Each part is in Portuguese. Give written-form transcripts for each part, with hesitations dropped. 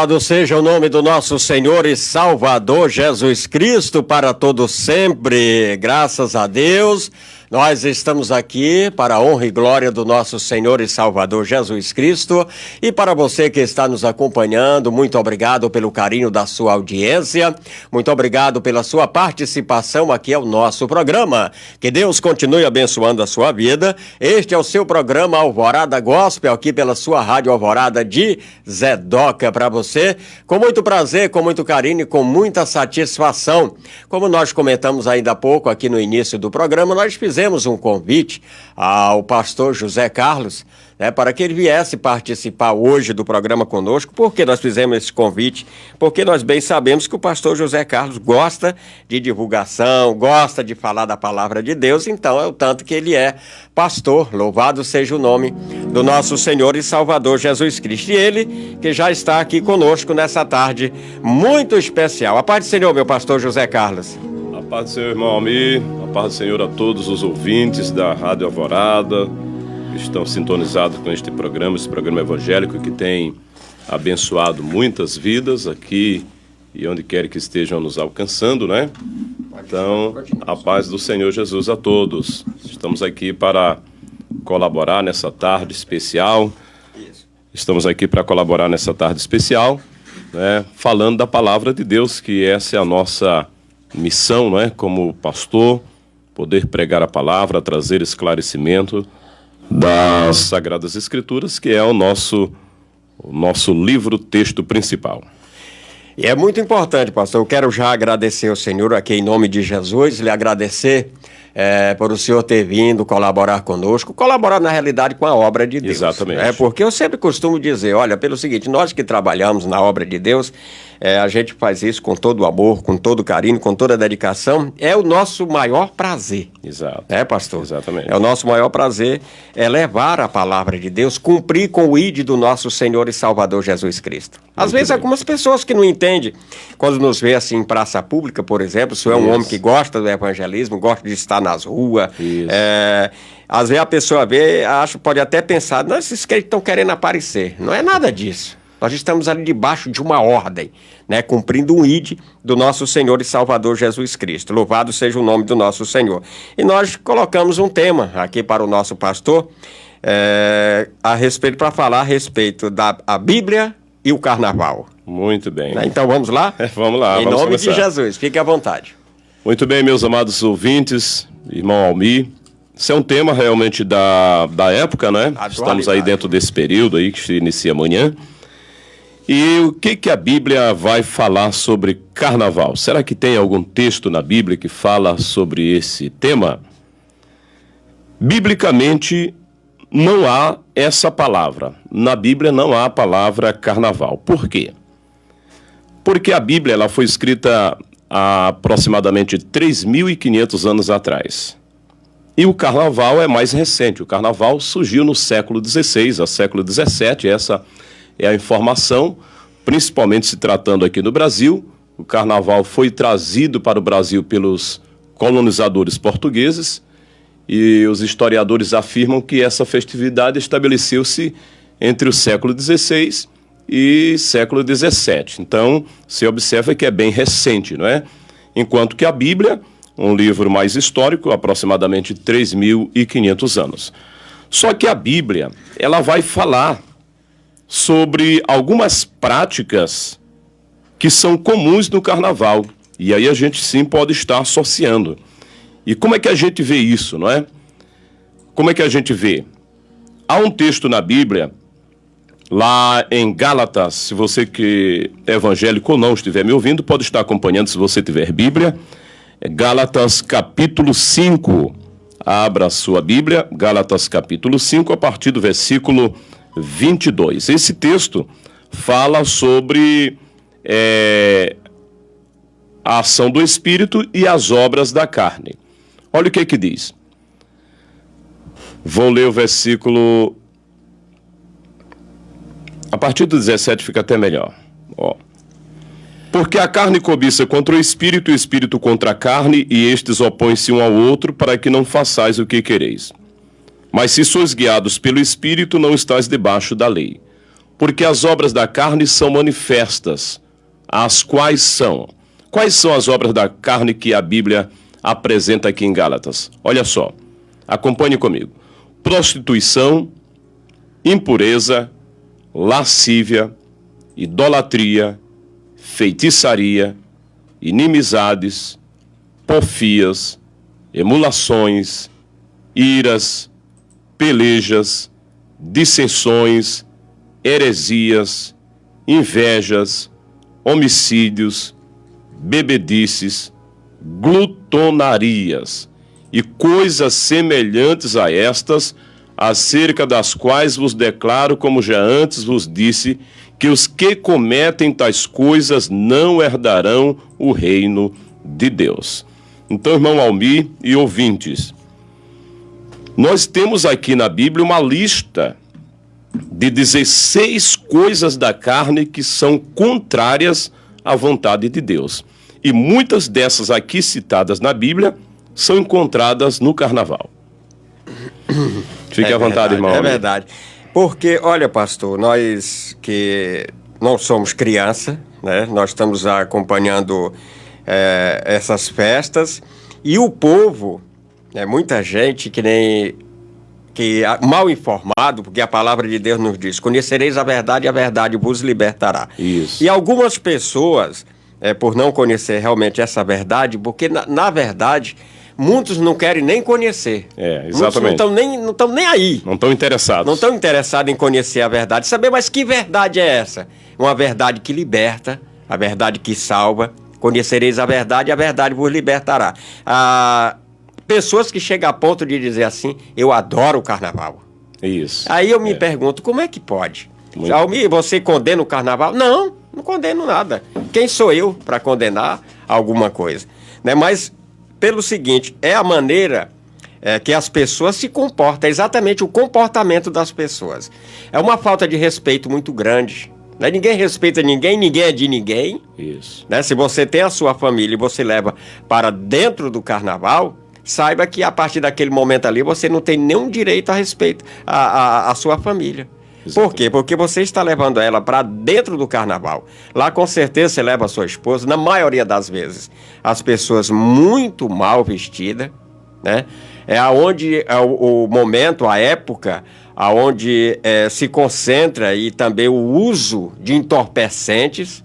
Louvado seja o nome do nosso Senhor e Salvador Jesus Cristo para todo sempre. Graças a Deus, nós estamos aqui para a honra e glória do nosso Senhor e Salvador Jesus Cristo. E para você que está nos acompanhando, muito obrigado pelo carinho da sua audiência. Muito obrigado pela sua participação aqui ao nosso programa. Que Deus continue abençoando a sua vida. Este é o seu programa Alvorada Gospel, aqui pela sua Rádio Alvorada de Zedoca para você. Com muito prazer, com muito carinho e com muita satisfação. Como nós comentamos ainda há pouco aqui no início do programa, nós fizemos um convite ao pastor José Carlos, para que ele viesse participar hoje do programa conosco. Por que nós fizemos esse convite? Porque nós bem sabemos que o pastor José Carlos gosta de divulgação, gosta de falar da palavra de Deus, então é o tanto que ele é pastor. Louvado seja o nome do nosso Senhor e Salvador Jesus Cristo. E ele que já está aqui conosco nessa tarde muito especial. A paz do Senhor, meu pastor José Carlos. A paz do Senhor, irmão Almir, a paz do Senhor a todos os ouvintes da Rádio Alvorada, que estão sintonizados com este programa evangélico que tem abençoado muitas vidas aqui e onde quer que estejam nos alcançando, né? Então, a paz do Senhor Jesus a todos. Estamos aqui para colaborar nessa tarde especial. Estamos aqui para colaborar nessa tarde especial, né? Falando da palavra de Deus, que essa é a nossa missão, não é? Como pastor, poder pregar a palavra, trazer esclarecimento das Sagradas Escrituras, que é o nosso livro, texto principal. E é muito importante, pastor. Eu quero já agradecer ao Senhor aqui em nome de Jesus, lhe agradecer por o senhor ter vindo colaborar conosco, colaborar na realidade com a obra de Deus. Exatamente. Porque eu sempre costumo dizer, olha, pelo seguinte, nós que trabalhamos na obra de Deus, a gente faz isso com todo o amor, com todo o carinho, com toda a dedicação, é o nosso maior prazer. Exato. Pastor? Exatamente. É o nosso maior prazer, é levar a palavra de Deus, cumprir com o ID do nosso Senhor e Salvador Jesus Cristo. Às vezes, algumas pessoas que não entendem, quando nos vê assim em praça pública, por exemplo, o senhor é um homem que gosta do evangelismo, gosta de estar nas ruas. Às vezes a pessoa vê, pode até pensar, não, esses que estão querendo aparecer. Não é nada disso. Nós estamos ali debaixo de uma ordem, né, cumprindo um ID do nosso Senhor e Salvador Jesus Cristo. Louvado seja o nome do nosso Senhor. E nós colocamos um tema aqui para o nosso pastor, para falar a respeito da Bíblia e o Carnaval. Muito bem. Então vamos lá? Vamos lá. Em vamos nome começar. de Jesus, fique à vontade. Muito bem, meus amados ouvintes, irmão Almir. Isso é um tema realmente da época, né? Estamos aí dentro desse período aí que se inicia amanhã. E o que a Bíblia vai falar sobre carnaval? Será que tem algum texto na Bíblia que fala sobre esse tema? Biblicamente, não há essa palavra. Na Bíblia não há a palavra carnaval. Por quê? Porque a Bíblia ela foi escrita há aproximadamente 3.500 anos atrás. E o carnaval é mais recente. O carnaval surgiu no século XVI, ao século XVII. Essa é a informação, principalmente se tratando aqui no Brasil. O carnaval foi trazido para o Brasil pelos colonizadores portugueses e os historiadores afirmam que essa festividade estabeleceu-se entre o século XVI e século XVII. Então, se observa que é bem recente, não é? Enquanto que a Bíblia, um livro mais histórico, aproximadamente 3.500 anos. Só que a Bíblia, ela vai falar sobre algumas práticas que são comuns no carnaval. E aí a gente sim pode estar associando. E como é que a gente vê isso, não é? Como é que a gente vê? Há um texto na Bíblia, lá em Gálatas, se você que é evangélico ou não estiver me ouvindo, pode estar acompanhando se você tiver Bíblia. Gálatas capítulo 5. Abra a sua Bíblia, Gálatas capítulo 5, a partir do versículo 22. Esse texto fala sobre a ação do Espírito e as obras da carne. Olha o que diz. Vou ler o versículo... A partir do 17 fica até melhor. Porque a carne cobiça contra o Espírito contra a carne, e estes opõem-se um ao outro, para que não façais o que quereis. Mas se sois guiados pelo Espírito, não estáis debaixo da lei. Porque as obras da carne são manifestas, as quais são. Quais são as obras da carne que a Bíblia apresenta aqui em Gálatas? Olha só, acompanhe comigo. Prostituição, impureza, lascívia, idolatria, feitiçaria, inimizades, porfias, emulações, iras, pelejas, dissensões, heresias, invejas, homicídios, bebedices, glutonarias e coisas semelhantes a estas, acerca das quais vos declaro, como já antes vos disse, que os que cometem tais coisas não herdarão o reino de Deus. Então, irmão Almir e ouvintes, nós temos aqui na Bíblia uma lista de 16 coisas da carne que são contrárias à vontade de Deus. E muitas dessas aqui citadas na Bíblia são encontradas no carnaval. Fique à vontade, irmão. É verdade. Porque, olha, pastor, nós que não somos criança, né? Nós estamos acompanhando essas festas e o povo, muita gente que mal informado, porque a palavra de Deus nos diz: conhecereis a verdade vos libertará. Isso. E algumas pessoas, por não conhecer realmente essa verdade, porque na verdade muitos não querem nem conhecer. Exatamente. Muitos não estão nem aí. Não estão interessados. Não estão interessados em conhecer a verdade. Saber, mas que verdade é essa? Uma verdade que liberta, a verdade que salva. Conhecereis a verdade vos libertará. Pessoas que chegam a ponto de dizer assim: eu adoro o carnaval. Isso. Aí eu me pergunto, como é que pode? Almir, você condena o carnaval? Não condeno nada. Quem sou eu para condenar alguma coisa? Mas pelo seguinte, é a maneira que as pessoas se comportam, é exatamente o comportamento das pessoas. É uma falta de respeito muito grande. Ninguém respeita ninguém, ninguém é de ninguém. Isso. Se você tem a sua família e você leva para dentro do carnaval, saiba que a partir daquele momento ali você não tem nenhum direito a respeito à sua família. Exatamente. Por quê? Porque você está levando ela para dentro do carnaval. Lá com certeza você leva a sua esposa, na maioria das vezes, as pessoas muito mal vestidas, né? É aonde o momento, a época, aonde se concentra e também o uso de entorpecentes.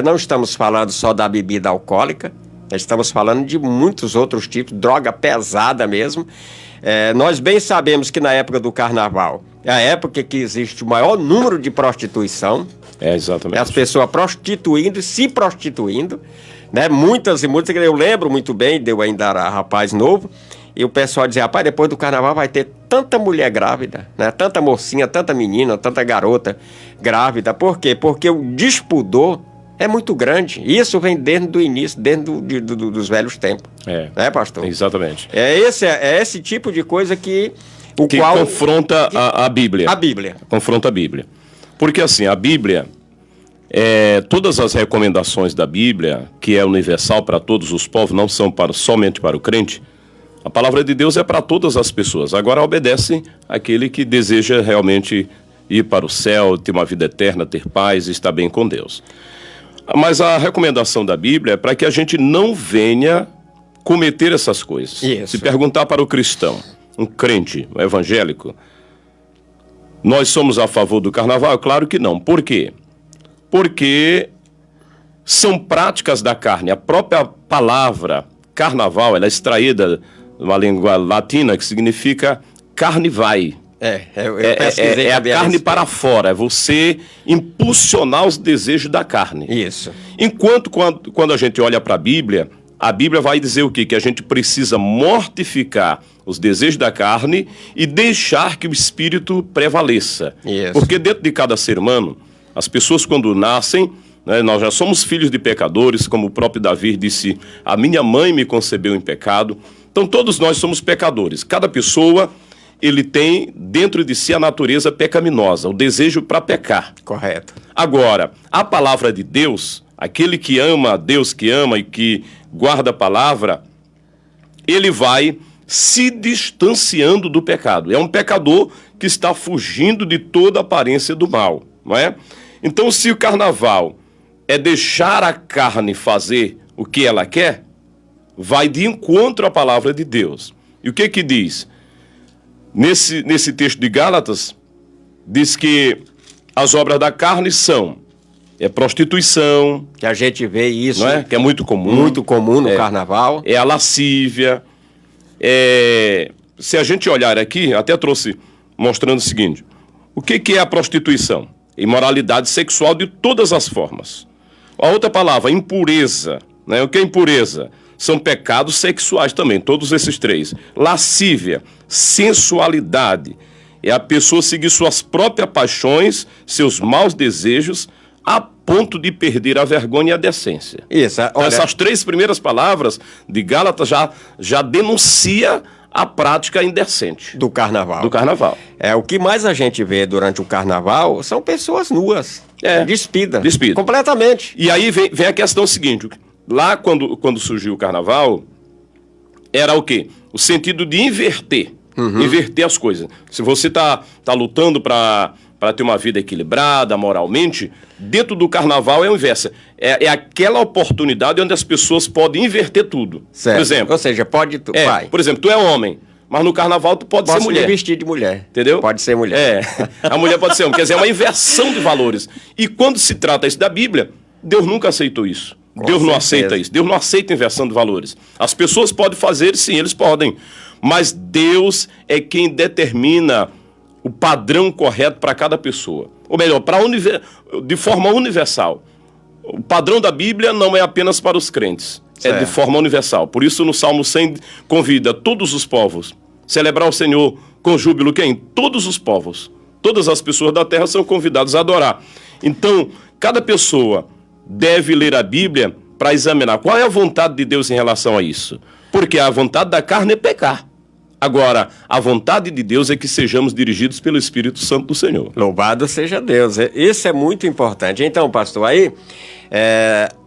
Não estamos falando só da bebida alcoólica, estamos falando de muitos outros tipos, droga pesada mesmo. Nós bem sabemos que na época do carnaval é a época que existe o maior número de prostituição. Exatamente. As pessoas prostituindo e se prostituindo, né? Muitas e muitas. Eu lembro muito bem, eu ainda era rapaz novo, e o pessoal dizia: rapaz, depois do carnaval vai ter tanta mulher grávida, né? Tanta mocinha, tanta menina, tanta garota grávida. Por quê? Porque o despudor é muito grande. Isso vem desde o início, desde dos velhos tempos. Né, pastor? Exatamente. É esse tipo de coisa que confronta a Bíblia. A Bíblia. Confronta a Bíblia. Porque assim, a Bíblia, todas as recomendações da Bíblia, que é universal para todos os povos, não são somente para o crente. A palavra de Deus é para todas as pessoas. Agora obedece aquele que deseja realmente ir para o céu, ter uma vida eterna, ter paz e estar bem com Deus. Mas a recomendação da Bíblia é para que a gente não venha cometer essas coisas. Isso. Se perguntar para o cristão, um crente, um evangélico, nós somos a favor do carnaval? Claro que não. Por quê? Porque são práticas da carne. A própria palavra carnaval, ela é extraída de uma língua latina que significa carnivai. É a carne para fora, é você impulsionar os desejos da carne. Isso. Enquanto quando a gente olha para a Bíblia vai dizer o quê? Que a gente precisa mortificar os desejos da carne e deixar que o espírito prevaleça. Isso. Porque dentro de cada ser humano, as pessoas quando nascem, nós já somos filhos de pecadores, como o próprio Davi disse: a minha mãe me concebeu em pecado. Então todos nós somos pecadores. Cada pessoa, ele tem dentro de si a natureza pecaminosa, o desejo para pecar. Correto. Agora, a palavra de Deus, aquele que ama a Deus, que ama e que guarda a palavra, ele vai se distanciando do pecado. É um pecador que está fugindo de toda aparência do mal. não é? Então, se o carnaval é deixar a carne fazer o que ela quer, vai de encontro à palavra de Deus. E o que diz? Nesse texto de Gálatas, diz que as obras da carne são prostituição, que a gente vê isso, não é? Que é muito comum. Muito comum no carnaval. É a lascívia. Se a gente olhar aqui, até trouxe mostrando o seguinte: o que é a prostituição? Imoralidade sexual de todas as formas. A outra palavra, impureza, né? O que é impureza? São pecados sexuais também, todos esses três. Lascívia, sensualidade, é a pessoa seguir suas próprias paixões, seus maus desejos, a ponto de perder a vergonha e a decência. Isso, olha... Essas três primeiras palavras de Gálatas já denuncia a prática indecente do carnaval. Do carnaval. O que mais a gente vê durante o carnaval são pessoas nuas, despidas. Completamente. E aí vem a questão seguinte: lá quando surgiu o carnaval, era o quê? O sentido de inverter. Inverter as coisas. Se você tá lutando para ter uma vida equilibrada moralmente, dentro do carnaval é o inverso. É aquela oportunidade onde as pessoas podem inverter tudo. Certo. Por exemplo. Ou seja, pode... Por exemplo, tu é homem, mas no carnaval tu pode ser mulher. Pode vestir de mulher. Entendeu? Pode ser mulher. A mulher pode ser homem. Quer dizer, é uma inversão de valores. E quando se trata isso da Bíblia, Deus nunca aceitou isso. Deus não aceita isso. Deus não aceita inversão de valores. As pessoas podem fazer, sim, eles podem. Mas Deus é quem determina o padrão correto para cada pessoa. Ou melhor, de forma universal. O padrão da Bíblia não é apenas para os crentes. Certo. É de forma universal. Por isso, no Salmo 100, convida todos os povos. Celebrar o Senhor com júbilo quem? Todos os povos. Todas as pessoas da terra são convidadas a adorar. Então, cada pessoa deve ler a Bíblia para examinar qual é a vontade de Deus em relação a isso. Porque a vontade da carne é pecar. Agora, a vontade de Deus é que sejamos dirigidos pelo Espírito Santo do Senhor. Louvado seja Deus. Isso é muito importante. Então, pastor, aí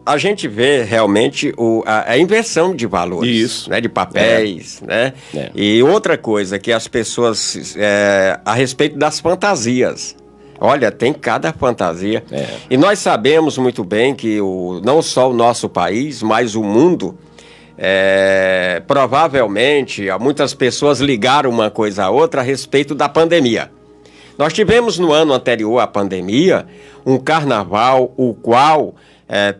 a gente vê realmente a inversão de valores. Isso. Né, de papéis, né? E outra coisa que as pessoas, a respeito das fantasias. Olha, tem cada fantasia. E nós sabemos muito bem que não só o nosso país, mas o mundo... provavelmente muitas pessoas ligaram uma coisa a outra a respeito da pandemia. Nós tivemos no ano anterior à pandemia um carnaval, o qual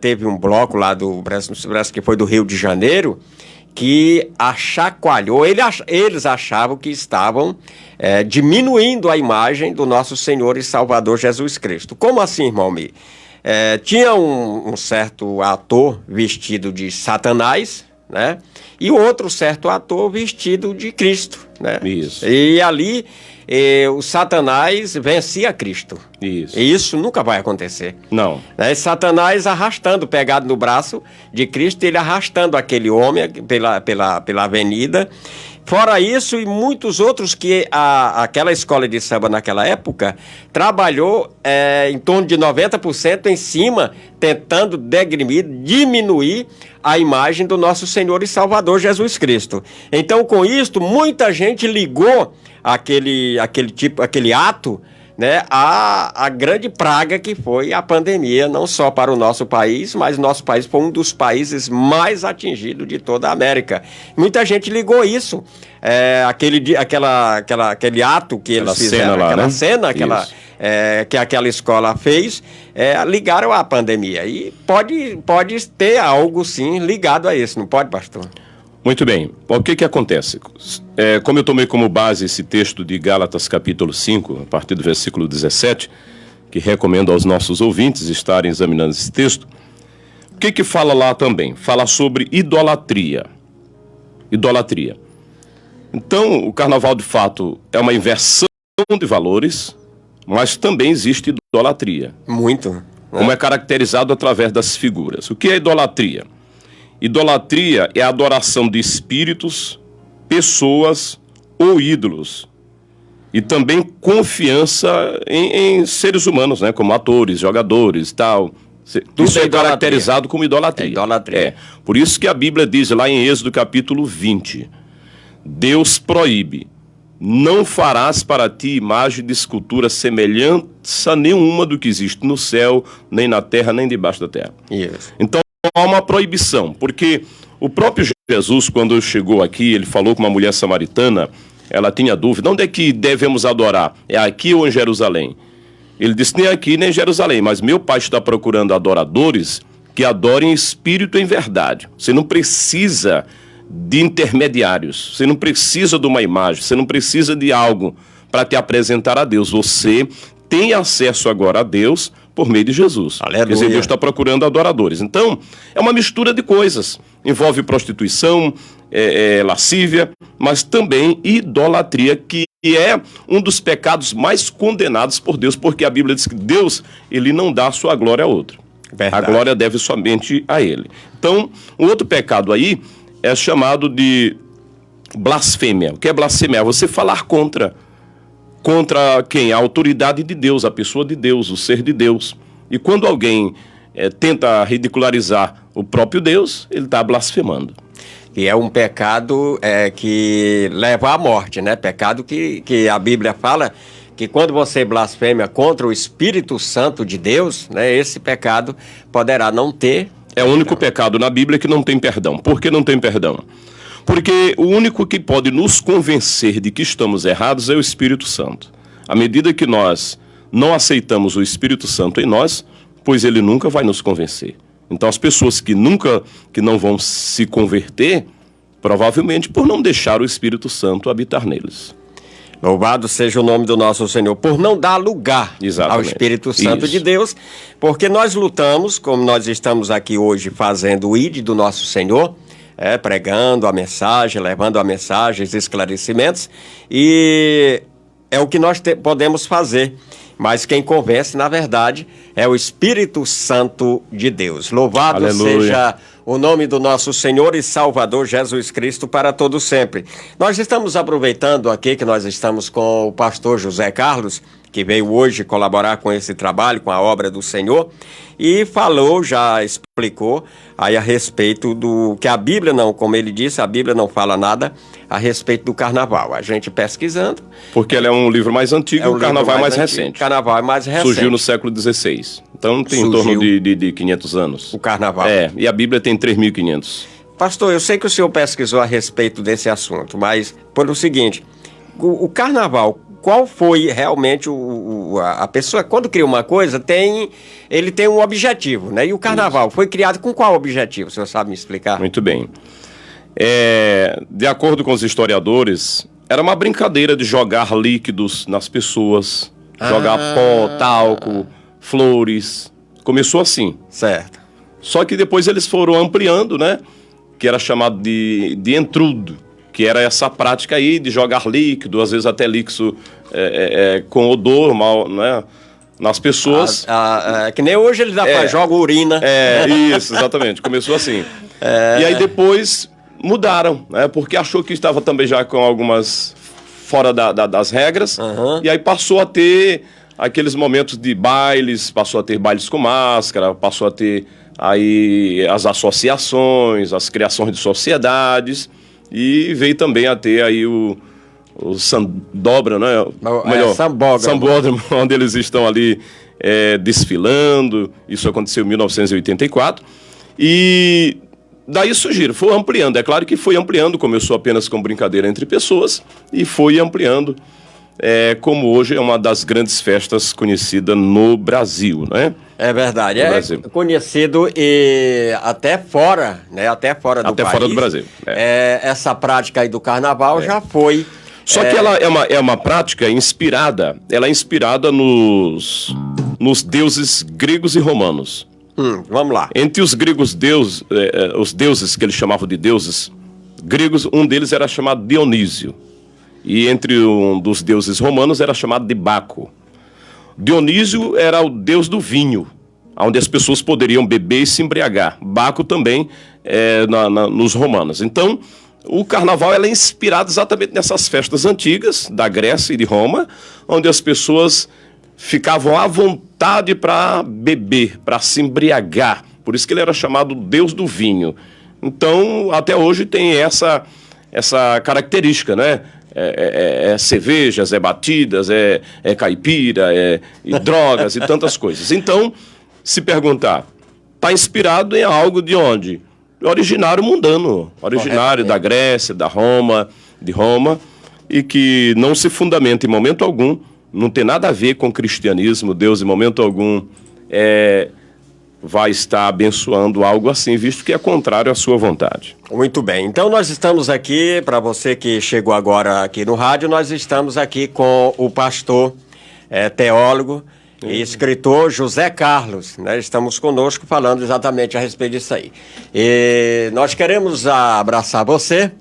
teve um bloco lá parece que foi do Rio de Janeiro, que achacoalhou, eles achavam que estavam diminuindo a imagem do nosso Senhor e Salvador Jesus Cristo. Como assim, irmão Mi? Tinha um certo ator vestido de Satanás, né? E outro certo ator vestido de Cristo, né? Isso. E ali o Satanás vencia Cristo. Isso. E isso nunca vai acontecer. Não. Satanás pegado no braço de Cristo, ele arrastando aquele homem pela avenida. Fora isso e muitos outros que aquela escola de samba naquela época trabalhou em torno de 90% em cima, tentando diminuir a imagem do nosso Senhor e Salvador Jesus Cristo. Então, com isto, muita gente ligou aquele ato, né, a grande praga que foi a pandemia, não só para o nosso país, mas o nosso país foi um dos países mais atingidos de toda a América. Muita gente ligou isso, aquele ato que eles fizeram, que aquela escola fez, ligaram à pandemia. E pode ter algo, sim, ligado a isso, não pode, pastor? Muito bem. O que acontece? Como eu tomei como base esse texto de Gálatas capítulo 5, a partir do versículo 17, que recomendo aos nossos ouvintes estarem examinando esse texto, o que fala lá também? Fala sobre idolatria. Idolatria. Então, o carnaval, de fato, é uma inversão de valores, mas também existe idolatria. Muito. Né? Como é caracterizado através das figuras. O que é idolatria? Idolatria é a adoração de espíritos, pessoas ou ídolos. E também confiança em seres humanos, né? Como atores, jogadores e tal. Isso é caracterizado como idolatria. Idolatria. Por isso que a Bíblia diz lá em Êxodo capítulo 20, Deus proíbe não farás para ti imagem de escultura semelhança nenhuma do que existe no céu, nem na terra, nem debaixo da terra. Isso. Então há uma proibição, porque o próprio Jesus, quando chegou aqui, ele falou com uma mulher samaritana, ela tinha dúvida, onde é que devemos adorar? É aqui ou em Jerusalém? Ele disse, nem aqui nem em Jerusalém, mas meu Pai está procurando adoradores que adorem em espírito e em verdade. Você não precisa de intermediários, você não precisa de uma imagem, você não precisa de algo para te apresentar a Deus. Você tem acesso agora a Deus por meio de Jesus. Aleluia. Quer dizer, Deus está procurando adoradores. Então, é uma mistura de coisas. Envolve prostituição, lascívia, mas também idolatria, que é um dos pecados mais condenados por Deus, porque a Bíblia diz que Deus, ele não dá a sua glória a outro. Verdade. A glória deve somente a ele. Então, um outro pecado aí é chamado de blasfêmia. O que é blasfêmia? É você falar contra quem? A autoridade de Deus, a pessoa de Deus, o ser de Deus. E quando alguém tenta ridicularizar o próprio Deus, ele está blasfemando. E é um pecado que leva à morte, né? Pecado que a Bíblia fala que quando você blasfema contra o Espírito Santo de Deus, né? Esse pecado poderá não ter. É o único pecado na Bíblia que não tem perdão. Por que não tem perdão? Porque o único que pode nos convencer de que estamos errados é o Espírito Santo. À medida que nós não aceitamos o Espírito Santo em nós, pois ele nunca vai nos convencer. Então as pessoas que não vão se converter, provavelmente por não deixar o Espírito Santo habitar neles. Louvado seja o nome do nosso Senhor, por não dar lugar ao Espírito Santo de Deus, porque nós lutamos, como nós estamos aqui hoje fazendo o ID do nosso Senhor, pregando a mensagem, levando a mensagem, os esclarecimentos, e é o que nós podemos fazer. Mas quem convence, na verdade, é o Espírito Santo de Deus. Louvado Aleluia. seja o nome do nosso Senhor e Salvador Jesus Cristo para todo sempre. Nós estamos aproveitando aqui que nós estamos com o pastor José Carlos, que veio hoje colaborar com esse trabalho, com a obra do Senhor, e falou, já explicou aí a respeito do que a Bíblia não, como ele disse, a Bíblia não fala nada a respeito do carnaval. A gente pesquisando. Porque ele é um livro mais antigo e o carnaval é mais recente. O carnaval é mais recente. Surgiu no século XVI. Então tem em torno de 500 anos. O carnaval. E a Bíblia tem 3.500. Pastor, eu sei que o senhor pesquisou a respeito desse assunto, mas por o seguinte, o carnaval, qual foi realmente a pessoa, quando cria uma coisa, ele tem um objetivo, né? E o carnaval foi criado com qual objetivo? O senhor sabe me explicar? Muito bem. De acordo com os historiadores, era uma brincadeira de jogar líquidos nas pessoas, jogar pó, talco, flores. Começou assim. Certo. Só que depois eles foram ampliando, né? Que era chamado de entrudo, que era essa prática aí de jogar líquido, às vezes até líquido com odor, né, nas pessoas. Que nem hoje ele joga urina. Isso, exatamente. Começou assim. E aí depois mudaram, né? Porque achou que estava também já com algumas fora das regras. E aí passou a ter aqueles momentos de bailes, passou a ter bailes com máscara, passou a ter aí as associações, as criações de sociedades, e veio também a ter aí o Sambódromo, né? Sambódromo, onde eles estão ali desfilando. Isso aconteceu em 1984. E daí surgiram, foi ampliando. É claro que foi ampliando, começou apenas com brincadeira entre pessoas e foi ampliando. Como hoje é uma das grandes festas conhecida no Brasil, né? É verdade, conhecido e até fora, né? Até fora do país. Até fora do Brasil. Essa prática aí do carnaval já foi. Só que ela é uma prática inspirada, ela é inspirada nos deuses gregos e romanos. Vamos lá. Entre os gregos os deuses que eles chamavam de deuses gregos, um deles era chamado Dionísio. E entre um dos deuses romanos era chamado de Baco. Dionísio era o deus do vinho, onde as pessoas poderiam beber e se embriagar. Baco também nos romanos. Então, o carnaval é inspirado exatamente nessas festas antigas da Grécia e de Roma, onde as pessoas ficavam à vontade para beber, para se embriagar. Por isso que ele era chamado deus do vinho. Então, até hoje tem essa característica, né? cervejas, é batidas, é caipira, e drogas e tantas coisas. Então, se perguntar, está inspirado em algo de onde? Originário mundano, originário da Grécia, de Roma, e que não se fundamenta em momento algum, não tem nada a ver com o cristianismo. Deus, em momento algum, vai estar abençoando algo assim, visto que é contrário à sua vontade. Muito bem, então nós estamos aqui, para você que chegou agora aqui no rádio, nós estamos aqui com o pastor, teólogo e escritor José Carlos, né? Estamos conosco falando exatamente a respeito disso aí. E nós queremos abraçar você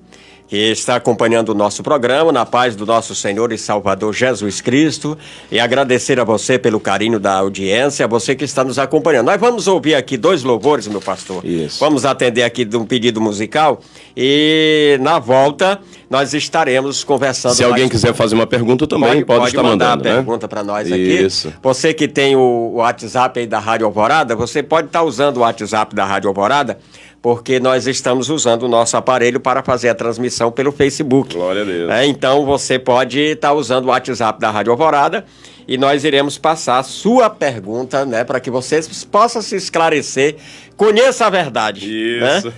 que está acompanhando o nosso programa, na paz do nosso Senhor e Salvador Jesus Cristo, e agradecer a você pelo carinho da audiência, a você que está nos acompanhando. Nós vamos ouvir aqui 2 louvores, meu pastor. Isso. Vamos atender aqui de um pedido musical, e na volta nós estaremos conversando. Se alguém quiser fazer uma pergunta também, pode estar mandando, mandar a pergunta para nós aqui. Isso. Você que tem o WhatsApp aí da Rádio Alvorada, você pode estar usando o WhatsApp da Rádio Alvorada, porque nós estamos usando o nosso aparelho para fazer a transmissão pelo Facebook. Glória a Deus. Então você pode estar usando o WhatsApp da Rádio Alvorada e nós iremos passar a sua pergunta, né, para que você possa se esclarecer, conheça a verdade. Isso. Né?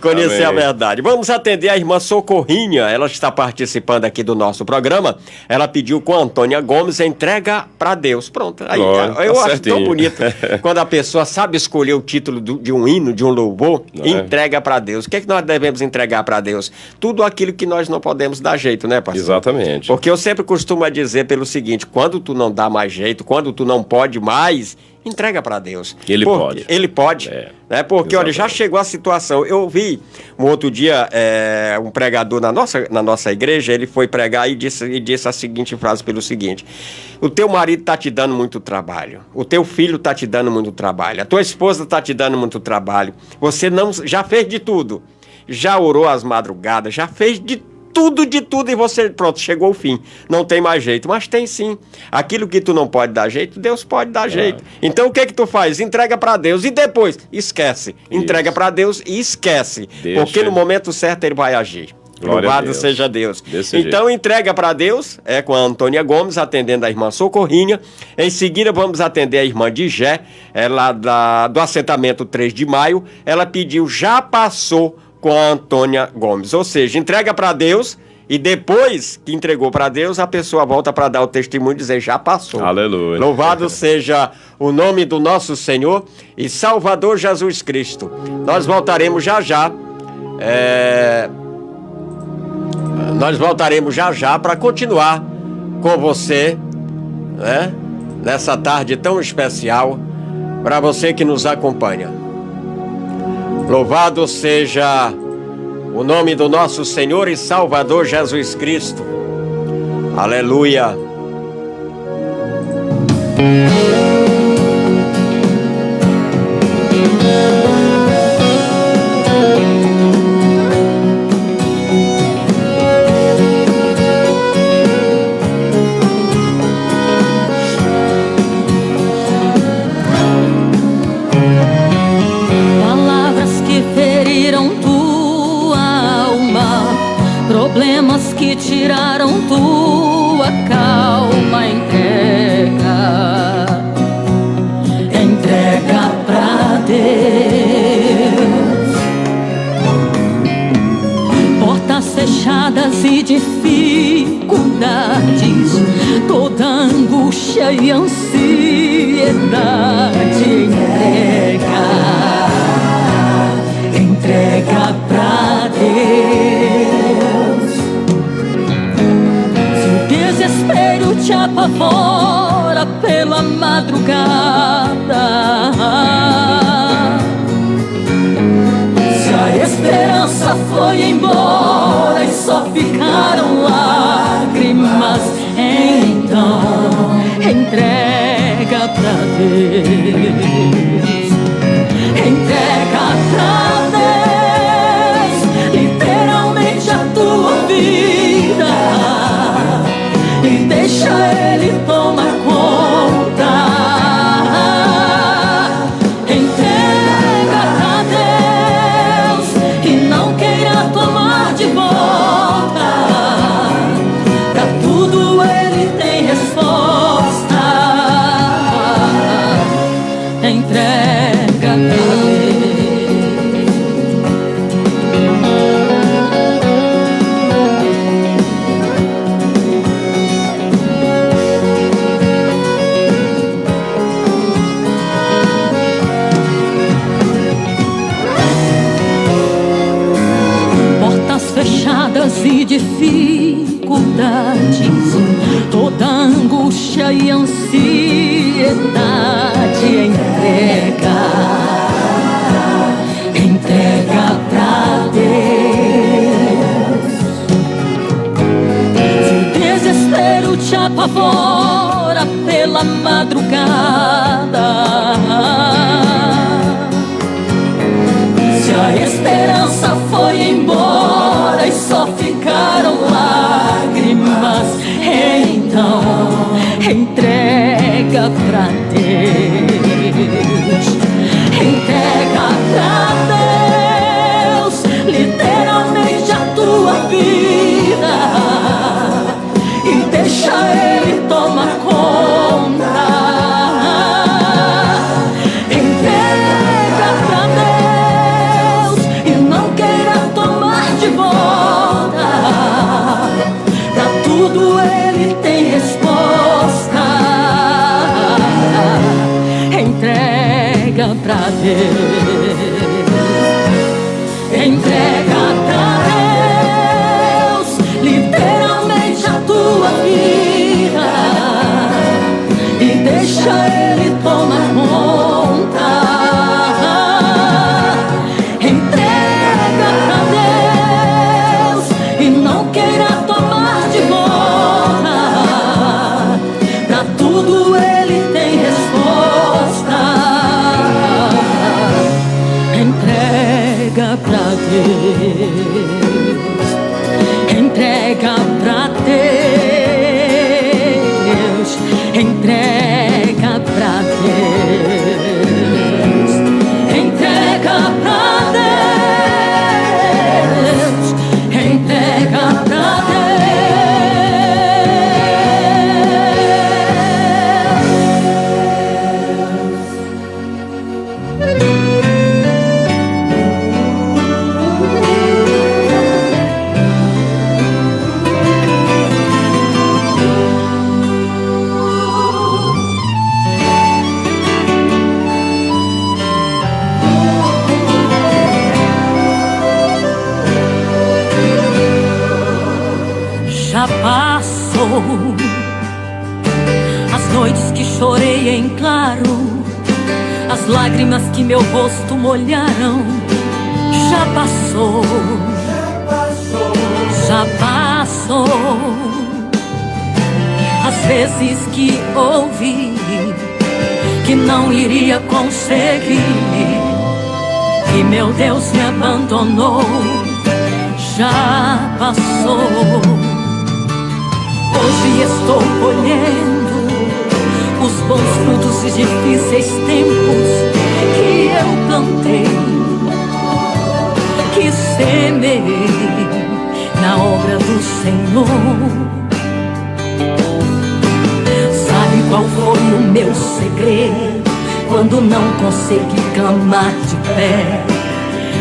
Conhecer a verdade. Vamos atender a irmã Socorrinha, ela está participando aqui do nosso programa. Ela pediu com a Antônia Gomes, entrega para Deus. Pronto. Aí, eu acho certinho. Tão bonito quando a pessoa sabe escolher o título de um hino, de um louvor, entrega para Deus. O que é que nós devemos entregar para Deus? Tudo aquilo que nós não podemos dar jeito, né, pastor? Exatamente. Porque eu sempre costumo dizer pelo seguinte, quando tu não dá mais jeito, quando tu não pode mais, entrega para Deus. Ele pode. Ele pode. Né? Porque, olha, já chegou a situação. Eu vi um outro dia um pregador na nossa igreja, ele foi pregar e disse a seguinte frase pelo seguinte: o teu marido está te dando muito trabalho, o teu filho está te dando muito trabalho, a tua esposa está te dando muito trabalho, você já fez de tudo, já orou às madrugadas, já fez de tudo, e você, pronto, chegou ao fim. Não tem mais jeito, mas tem sim. Aquilo que tu não pode dar jeito, Deus pode dar jeito. Então o que tu faz? Entrega para Deus e depois esquece. Entrega para Deus e esquece. Porque no momento certo ele vai agir. Louvado seja Deus. Então entrega para Deus, com a Antônia Gomes, atendendo a irmã Socorrinha. Em seguida vamos atender a irmã Digé, ela do assentamento 3 de maio. Ela pediu, já passou, com a Antônia Gomes. Ou seja, entrega para Deus e depois que entregou para Deus, a pessoa volta para dar o testemunho e dizer, já passou. Aleluia. Louvado seja o nome do nosso Senhor e Salvador Jesus Cristo. Nós voltaremos já já. Nós voltaremos já já para continuar com você, né? Nessa tarde tão especial, para você que nos acompanha. Louvado seja o nome do nosso Senhor e Salvador Jesus Cristo. Aleluia. Problemas que tiraram tua calma, entrega pra Deus. Portas fechadas e dificuldades, toda angústia e ansiedade, entrega pra Deus. Desespero te apavora pela madrugada, se a esperança foi embora e só ficaram lágrimas, então entrega pra Deus. Entrega pra Deus literalmente a tua vida e deixa Ele tomar conta. Entrega pra Deus e não queira tomar de volta. dificuldades, toda angústia e ansiedade, entrega pra Deus. Se o desespero te apavora pela madrugada, se a esperança foi embora e só ficaram lágrimas, então entrega pra Deus. Entrega pra Deus literalmente a tua vida e deixa Ele tomar conta. Entrega pra Deus e não queira tomar de volta. Pra tudo Ele tem resposta. Entrega pra Deus. Entrega pra Deus literalmente a tua vida e deixa Ele tomar conta. Entrega pra Deus e não queira tomar de volta. Pra tudo Ele tem resposta. Entrega pra Deus. Entrega pra Deus. Entrega pra Deus. Entrega pra Deus. Entrega pra já passou as noites que chorei em claro, as lágrimas que meu rosto molharam. Já passou, já passou as vezes que ouvi que não iria conseguir, que meu Deus me abandonou. Já passou. Hoje estou colhendo os bons frutos de difíceis tempos que eu plantei, que semeei na obra do Senhor. Sabe qual foi o meu segredo quando não consegui clamar de pé?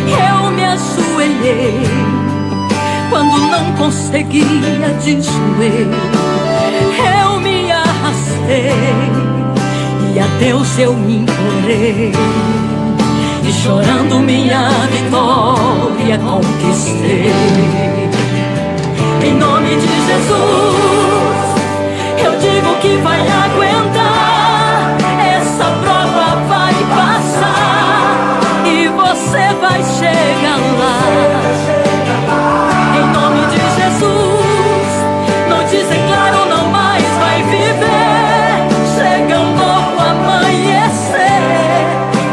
Eu me ajoelhei. Quando não conseguia de joelho, eu me arrastei e a Deus eu me implorei, e chorando minha vitória conquistei. Em nome de Jesus, eu digo que vai aguentar, essa prova vai passar e você vai chegar lá. Em nome de Jesus, não te declaro, não mais vai viver. Chega um novo amanhecer,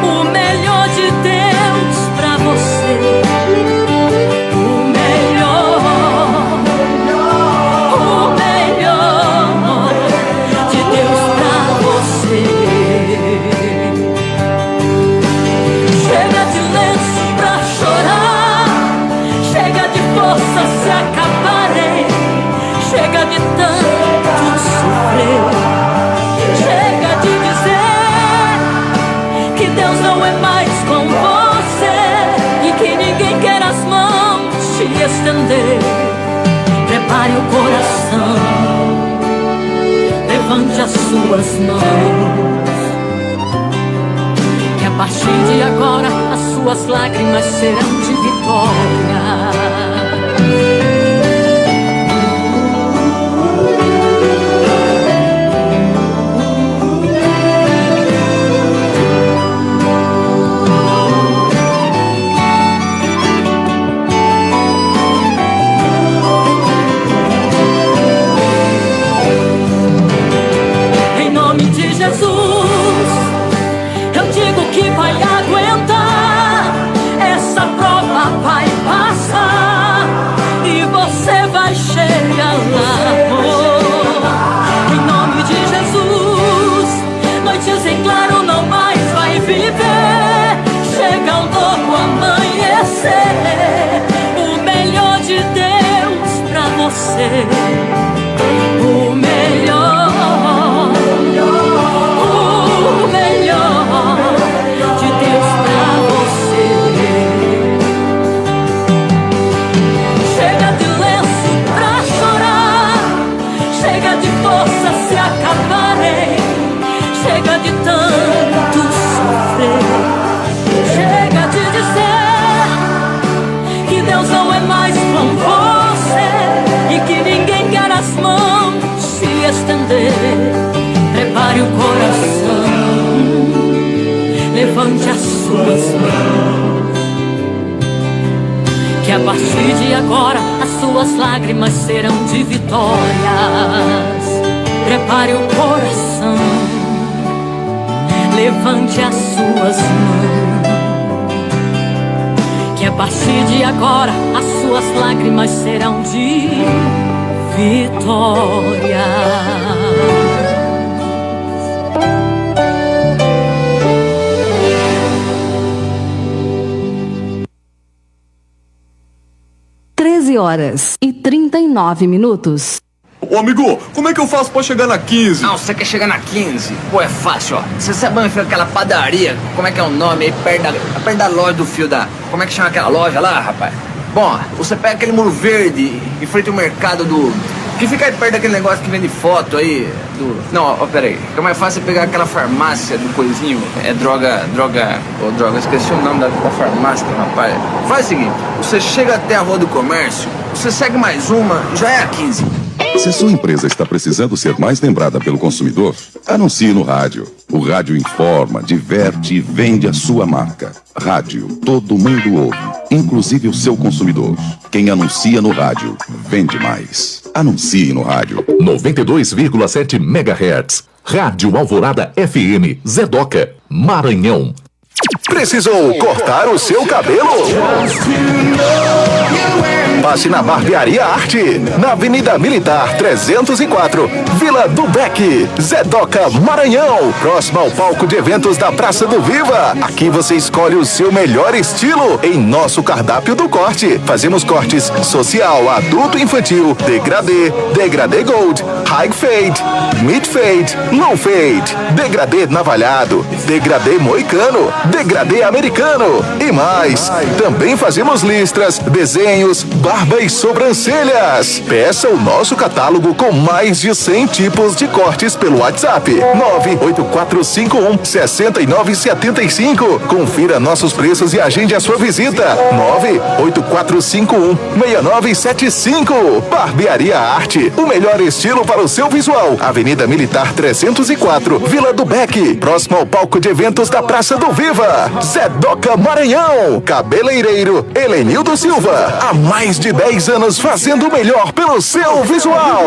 o melhor de Deus pra você. O melhor de Deus pra você. Chega de lenço pra chorar, chega de força se acabarem, chega de tanto sofrer, chega de dizer que Deus não é mais com você e que ninguém quer as mãos te estender. Prepare o coração, levante as suas mãos, que a partir de agora as suas lágrimas serão de vitória. você o melhor de Deus pra você. Chega de lenço pra chorar, chega de forças se acabarem, chega de tanto sofrer, chega de dizer que Deus não é mais com você e que ninguém quer as mãos se estender. Prepare o coração, levante as suas mãos, que a partir de agora as suas lágrimas serão de vitórias. Prepare o coração, levante as suas mãos, que a partir de agora as suas lágrimas serão de vitória. (13h39). Ô amigo, como é que eu faço pra chegar na 15? Não, você quer chegar na 15? Pô, é fácil, ó. Você sabe onde fica aquela padaria? Como é que é o nome aí? Perto da loja do fio da... Como é que chama aquela loja lá, rapaz? Bom, você pega aquele muro verde em frente ao mercado do... Que fica aí perto daquele negócio que vende foto aí do... Não, ó, pera aí. É mais fácil pegar aquela farmácia do coisinho. É droga... Ô, droga, esqueci o nome da farmácia, rapaz. Faz o seguinte, você chega até a Rua do Comércio, você segue mais uma, já é a 15. Se sua empresa está precisando ser mais lembrada pelo consumidor, anuncie no rádio. O rádio informa, diverte e vende a sua marca. Rádio, todo mundo ouve, inclusive o seu consumidor. Quem anuncia no rádio, vende mais. Anuncie no rádio. 92,7 MHz. Rádio Alvorada FM, Zedoca, Maranhão. Precisou cortar o seu cabelo? Passe na Barbearia Arte, na Avenida Militar 304, Vila do Beck, Zedoca, Maranhão, próximo ao palco de eventos da Praça do Viva. Aqui você escolhe o seu melhor estilo em nosso cardápio do corte. Fazemos cortes social, adulto e infantil, degradê, degradê gold, high fade, mid fade, low fade, degradê navalhado, degradê moicano, degradê americano e mais. Também fazemos listras, desenhos, barba e sobrancelhas. Peça o nosso catálogo com mais de 100 tipos de cortes pelo WhatsApp 98451-6975. Confira nossos preços e agende a sua visita 98451-6975. Barbearia Arte, o melhor estilo para o seu visual. Avenida Militar 304, Vila do Beck, próximo ao palco de eventos da Praça do Viva. Zedoca, Maranhão. Cabeleireiro Helenildo Silva, há mais de 10 anos fazendo o melhor pelo seu visual.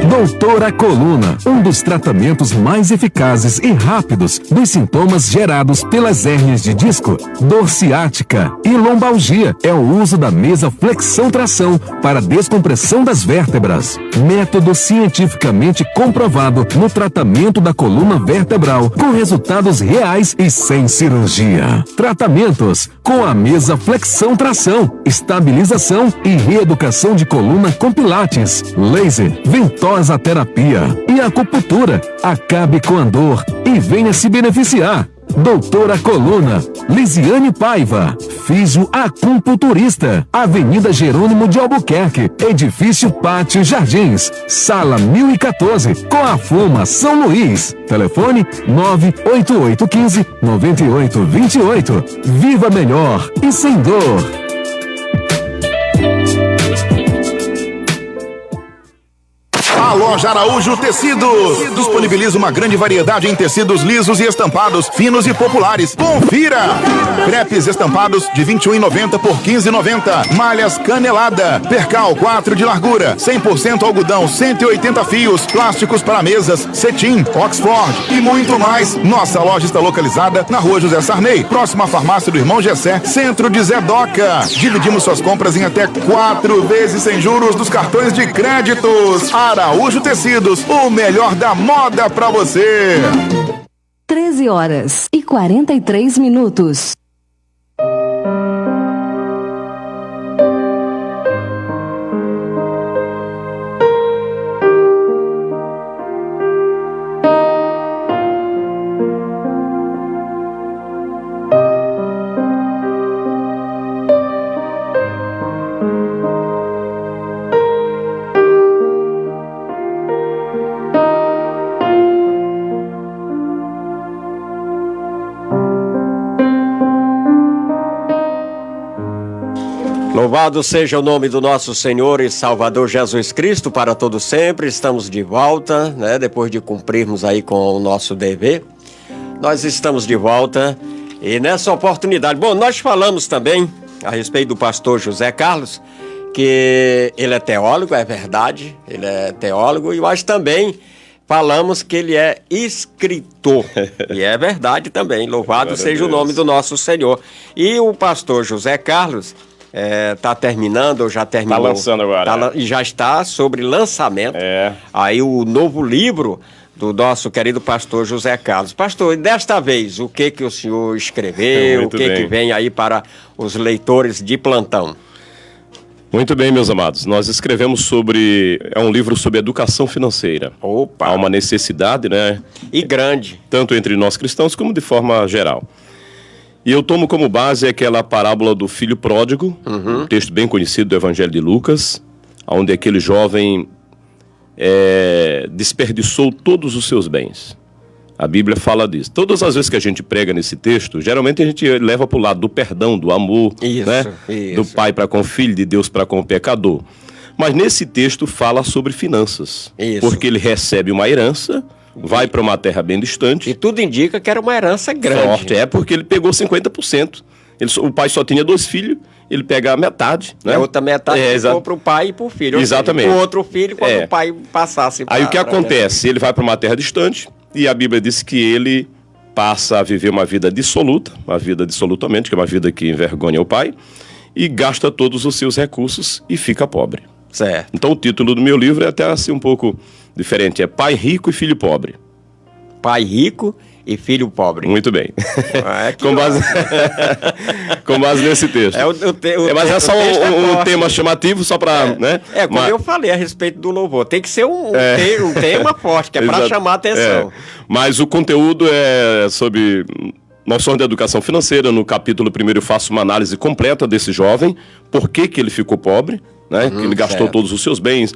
Doutora Coluna, um dos tratamentos mais eficazes e rápidos dos sintomas gerados pelas hérnias de disco, dor ciática e lombalgia. É o uso da mesa flexão-tração para descompressão das vértebras. Método cientificamente comprovado no tratamento da coluna vertebral, com resultados reais e sem cirurgia. Tratamentos com a mesa flexão-tração, estabilização e reeducação de coluna com pilates, laser, ventosa terapia e acupuntura. Acabe com a dor e venha se beneficiar. Doutora Coluna, Lisiane Paiva, fisioacupunturista, Avenida Jerônimo de Albuquerque, Edifício Pátio Jardins, Sala 1014, Coa Fuma, São Luís. Telefone 98815-9828. Viva melhor e sem dor. A loja Araújo Tecidos disponibiliza uma grande variedade em tecidos lisos e estampados, finos e populares. Confira! Crepes estampados de R$ 21,90 por R$ 15,90. Malhas canelada, percal 4 de largura, 100% algodão, 180 fios, plásticos para mesas, cetim, Oxford e muito mais. Nossa loja está localizada na Rua José Sarney, próxima à farmácia do Irmão Gessé, centro de Zedoca. Dividimos suas compras em até 4 vezes sem juros dos cartões de créditos. Araújo Tecidos, o melhor da moda pra você. 13 13h43. Louvado seja o nome do nosso Senhor e Salvador Jesus Cristo para todo sempre. Estamos de volta, né? Depois de cumprirmos aí com o nosso dever, nós estamos de volta e nessa oportunidade, bom, nós falamos também a respeito do pastor José Carlos, que ele é teólogo, é verdade, ele é teólogo, e nós também falamos que ele é escritor, e é verdade também, louvado seja o nome do nosso Senhor. E o pastor José Carlos está terminando, ou já terminou? Está lançando agora. E já está sobre lançamento. Aí o novo livro do nosso querido pastor José Carlos. Pastor, e desta vez, o que o senhor escreveu? O que vem aí para os leitores de plantão? Muito bem, meus amados. Nós escrevemos sobre... É um livro sobre educação financeira. Opa! Há uma necessidade, né? E grande. Tanto entre nós cristãos como de forma geral. E eu tomo como base aquela parábola do filho pródigo, um texto bem conhecido do Evangelho de Lucas, onde aquele jovem desperdiçou todos os seus bens. A Bíblia fala disso. Todas as vezes que a gente prega nesse texto, geralmente a gente leva para o lado do perdão, do amor, né? Do pai para com o filho, de Deus para com o pecador. Mas nesse texto fala sobre finanças. Porque ele recebe uma herança, vai para uma terra bem distante. E tudo indica que era uma herança grande. Forte, porque ele pegou 50%. O pai só tinha 2 filhos, ele pega a metade, né? A outra metade ficou para o pai e para o filho. Exatamente. O outro filho, quando o pai passasse para... Aí o que acontece? Ele vai para uma terra distante, e a Bíblia diz que ele passa a viver uma vida dissoluta, uma vida dissolutamente, que é uma vida que envergonha o pai, e gasta todos os seus recursos e fica pobre. Certo. Então o título do meu livro é até assim um pouco diferente, é Pai Rico e Filho Pobre. Pai rico e filho pobre. Muito bem. Com base nesse texto. Mas é só um tema chamativo, só para... né? Como eu falei a respeito do louvor, tem que ser um tema forte, que é para chamar a atenção. Mas o conteúdo é sobre noções da educação financeira. No capítulo 1 eu faço uma análise completa desse jovem, por que ele ficou pobre, né? Que ele gastou todos os seus bens,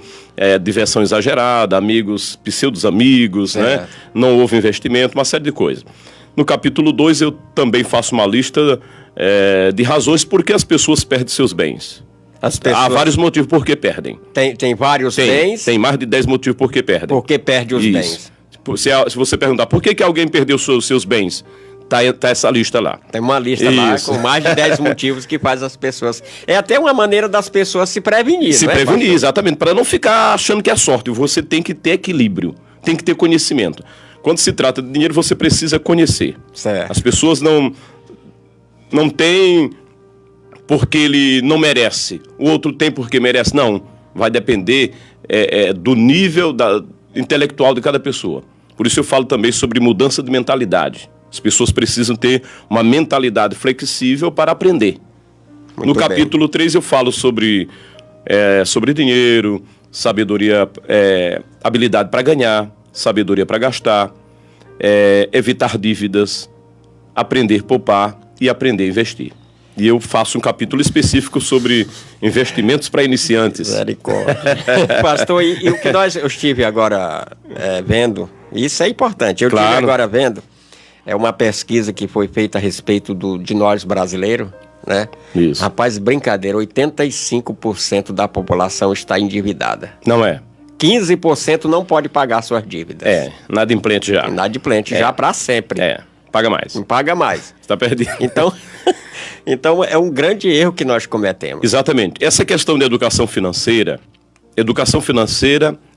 diversão exagerada, amigos, pseudos amigos, né? Não houve investimento, uma série de coisas. No capítulo 2 eu também faço uma lista de razões por que as pessoas perdem seus bens. Há vários motivos por que perdem. Tem vários bens? Tem mais de 10 motivos por que perdem. Por que perde os bens? Se você perguntar por que alguém perdeu os seus bens, tá essa lista lá. Tem uma lista lá com mais de 10 motivos que faz as pessoas... É até uma maneira das pessoas se prevenir, Se prevenir, exatamente. Para não ficar achando que é sorte. Você tem que ter equilíbrio. Tem que ter conhecimento. Quando se trata de dinheiro, você precisa conhecer. Certo. As pessoas não têm porque ele não merece. O outro tem porque merece. Não. Vai depender do nível intelectual de cada pessoa. Por isso eu falo também sobre mudança de mentalidade. As pessoas precisam ter uma mentalidade flexível para aprender. No capítulo 3 eu falo sobre dinheiro, sabedoria, habilidade para ganhar, sabedoria para gastar, evitar dívidas, aprender a poupar e aprender a investir. E eu faço um capítulo específico sobre investimentos para iniciantes. Pastor, e o que eu estive agora vendo, isso é importante, estive agora vendo, é uma pesquisa que foi feita a respeito de nós brasileiros, né? Isso. Rapaz, brincadeira, 85% da população está endividada. Não é? 15% não pode pagar suas dívidas. Inadimplente já. Inadimplente já para sempre. Paga mais. Não paga mais. Está perdido. Então é um grande erro que nós cometemos. Exatamente. Essa questão de educação financeira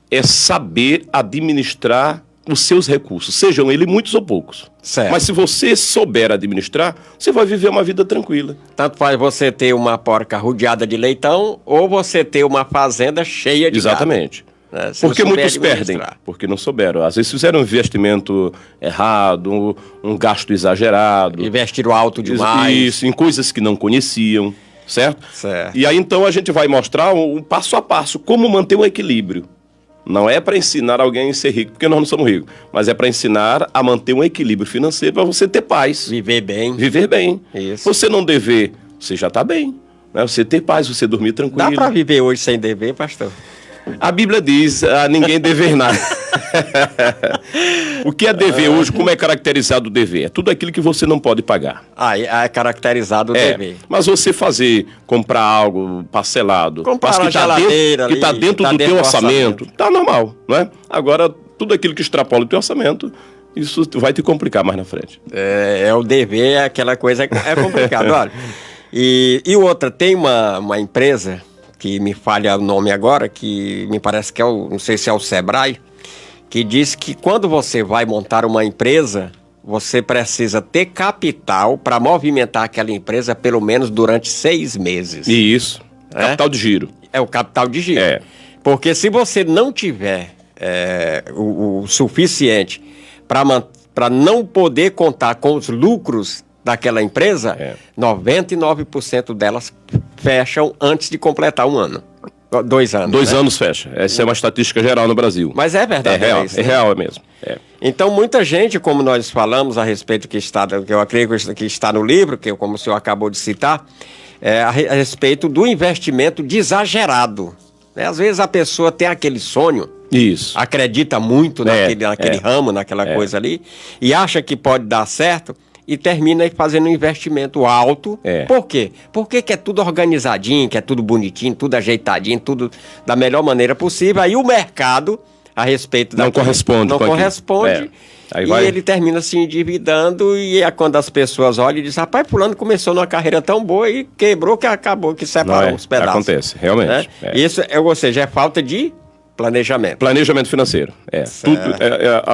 é saber administrar os seus recursos, sejam eles muitos ou poucos. Certo. Mas se você souber administrar, você vai viver uma vida tranquila. Tanto faz você ter uma porca rodeada de leitão ou você ter uma fazenda cheia de Exatamente. gado. Né? Se Porque não souber muitos perdem, administrar. porque não souberam. Às vezes fizeram um investimento errado, um gasto exagerado. Investiram alto demais. Isso, em coisas que não conheciam, certo? Certo. E aí então a gente vai mostrar um passo a passo, como manter um equilíbrio. Não é para ensinar alguém a ser rico, porque nós não somos ricos, mas é para ensinar a manter um equilíbrio financeiro para você ter paz. Viver bem. Viver bem. Isso. Você não dever, você já está bem. Né? Você ter paz, você dormir tranquilo. Dá para viver hoje sem dever, pastor? A Bíblia diz a ninguém dever nada. O que é dever hoje? Como é caracterizado o dever? É tudo aquilo que você não pode pagar. É caracterizado o dever. Mas você comprar algo parcelado, Comprar mas uma geladeira que está ali, dentro que tá do dentro teu do orçamento, tá normal, não é? Agora, tudo aquilo que extrapola o teu orçamento, isso vai te complicar mais na frente. O dever, é aquela coisa, é complicado. Olha, e outra, tem uma empresa, que me falha o nome agora, que me parece que não sei se é o Sebrae, que diz que quando você vai montar uma empresa, você precisa ter capital para movimentar aquela empresa pelo menos durante 6 meses. Isso, capital de giro. É o capital de giro. Porque se você não tiver o suficiente para não poder contar com os lucros daquela empresa, 99% delas fecham antes de completar 1 ano. 2 anos. 2 anos fecha. Essa é uma estatística geral no Brasil. Mas é verdade. É real, isso, é real mesmo. Então, muita gente, como nós falamos a respeito que eu acredito que está no livro, como o senhor acabou de citar, a respeito do investimento exagerado. Né? Às vezes a pessoa tem aquele sonho, acredita muito naquele ramo, naquela coisa ali, e acha que pode dar certo, e termina fazendo um investimento alto. Por quê? Porque que é tudo organizadinho, que é tudo bonitinho, tudo ajeitadinho, tudo da melhor maneira possível. Aí o mercado, a respeito não corresponde. Não corresponde. Aí e ele termina se endividando, e é quando as pessoas olham e dizem: rapaz, fulano começou numa carreira tão boa e quebrou que acabou, que separou os pedaços. Acontece, realmente. Né? Isso, ou seja, é falta de planejamento. Planejamento financeiro.